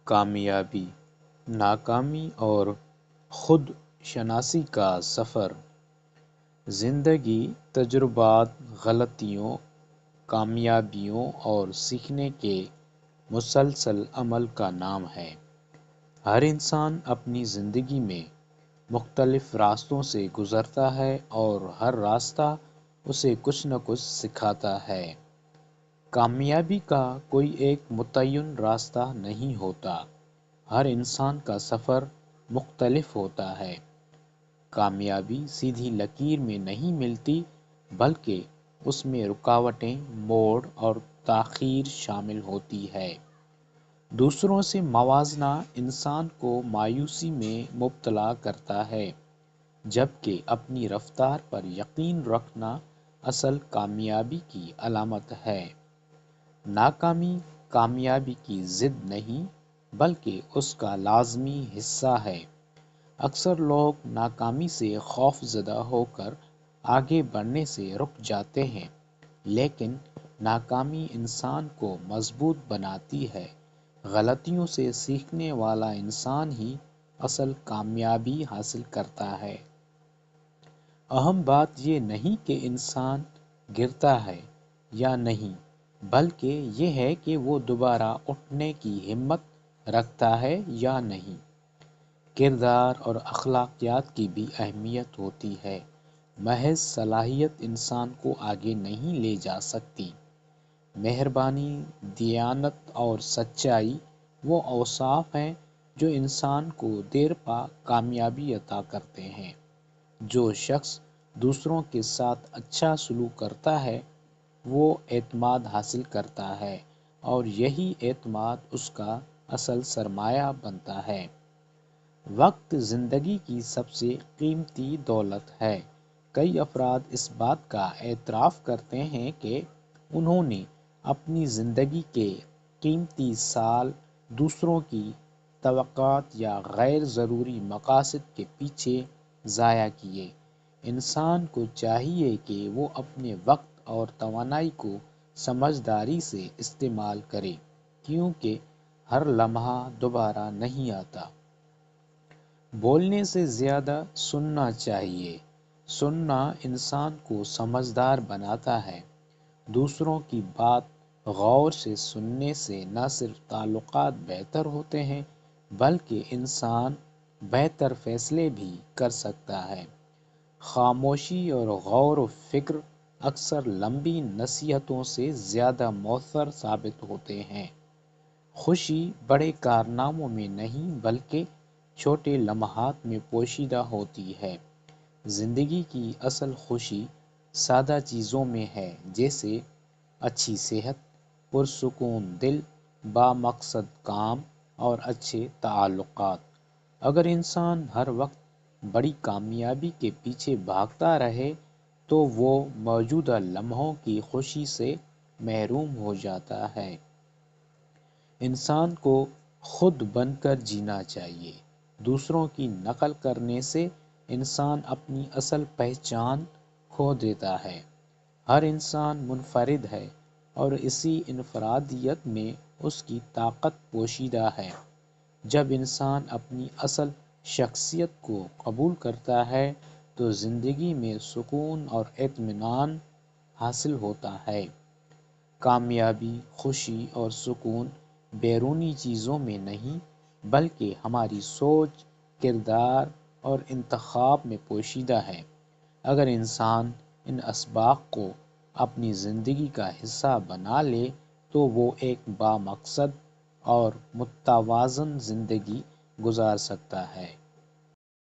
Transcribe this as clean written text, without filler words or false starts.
کامیابی، ناکامی اور خود شناسی کا سفر۔ زندگی تجربات، غلطیوں، کامیابیوں اور سیکھنے کے مسلسل عمل کا نام ہے۔ ہر انسان اپنی زندگی میں مختلف راستوں سے گزرتا ہے اور ہر راستہ اسے کچھ نہ کچھ سکھاتا ہے۔ کامیابی کا کوئی ایک متعین راستہ نہیں ہوتا، ہر انسان کا سفر مختلف ہوتا ہے۔ کامیابی سیدھی لکیر میں نہیں ملتی، بلکہ اس میں رکاوٹیں، موڑ اور تاخیر شامل ہوتی ہے۔ دوسروں سے موازنہ انسان کو مایوسی میں مبتلا کرتا ہے، جبکہ اپنی رفتار پر یقین رکھنا اصل کامیابی کی علامت ہے۔ ناکامی کامیابی کی ضد نہیں، بلکہ اس کا لازمی حصہ ہے۔ اکثر لوگ ناکامی سے خوف زدہ ہو کر آگے بڑھنے سے رک جاتے ہیں، لیکن ناکامی انسان کو مضبوط بناتی ہے۔ غلطیوں سے سیکھنے والا انسان ہی اصل کامیابی حاصل کرتا ہے۔ اہم بات یہ نہیں کہ انسان گرتا ہے یا نہیں، بلکہ یہ ہے کہ وہ دوبارہ اٹھنے کی ہمت رکھتا ہے یا نہیں۔ کردار اور اخلاقیات کی بھی اہمیت ہوتی ہے۔ محض صلاحیت انسان کو آگے نہیں لے جا سکتی۔ مہربانی، دیانت اور سچائی وہ اوصاف ہیں جو انسان کو دیر پا کامیابی عطا کرتے ہیں۔ جو شخص دوسروں کے ساتھ اچھا سلوک کرتا ہے، وہ اعتماد حاصل کرتا ہے اور یہی اعتماد اس کا اصل سرمایہ بنتا ہے۔ وقت زندگی کی سب سے قیمتی دولت ہے۔ کئی افراد اس بات کا اعتراف کرتے ہیں کہ انہوں نے اپنی زندگی کے قیمتی سال دوسروں کی توقعات یا غیر ضروری مقاصد کے پیچھے ضائع کیے۔ انسان کو چاہیے کہ وہ اپنے وقت اور توانائی کو سمجھداری سے استعمال کرے، کیونکہ ہر لمحہ دوبارہ نہیں آتا۔ بولنے سے زیادہ سننا چاہیے۔ سننا انسان کو سمجھدار بناتا ہے۔ دوسروں کی بات غور سے سننے سے نہ صرف تعلقات بہتر ہوتے ہیں، بلکہ انسان بہتر فیصلے بھی کر سکتا ہے۔ خاموشی اور غور و فکر اکثر لمبی نصیحتوں سے زیادہ مؤثر ثابت ہوتے ہیں۔ خوشی بڑے کارناموں میں نہیں، بلکہ چھوٹے لمحات میں پوشیدہ ہوتی ہے۔ زندگی کی اصل خوشی سادہ چیزوں میں ہے، جیسے اچھی صحت، پرسکون دل، بامقصد کام اور اچھے تعلقات۔ اگر انسان ہر وقت بڑی کامیابی کے پیچھے بھاگتا رہے تو وہ موجودہ لمحوں کی خوشی سے محروم ہو جاتا ہے۔ انسان کو خود بن کر جینا چاہیے۔ دوسروں کی نقل کرنے سے انسان اپنی اصل پہچان کھو دیتا ہے۔ ہر انسان منفرد ہے اور اسی انفرادیت میں اس کی طاقت پوشیدہ ہے۔ جب انسان اپنی اصل شخصیت کو قبول کرتا ہے تو زندگی میں سکون اور اطمینان حاصل ہوتا ہے۔ کامیابی، خوشی اور سکون بیرونی چیزوں میں نہیں، بلکہ ہماری سوچ، کردار اور انتخاب میں پوشیدہ ہے۔ اگر انسان ان اسباق کو اپنی زندگی کا حصہ بنا لے تو وہ ایک بامقصد اور متوازن زندگی گزار سکتا ہے۔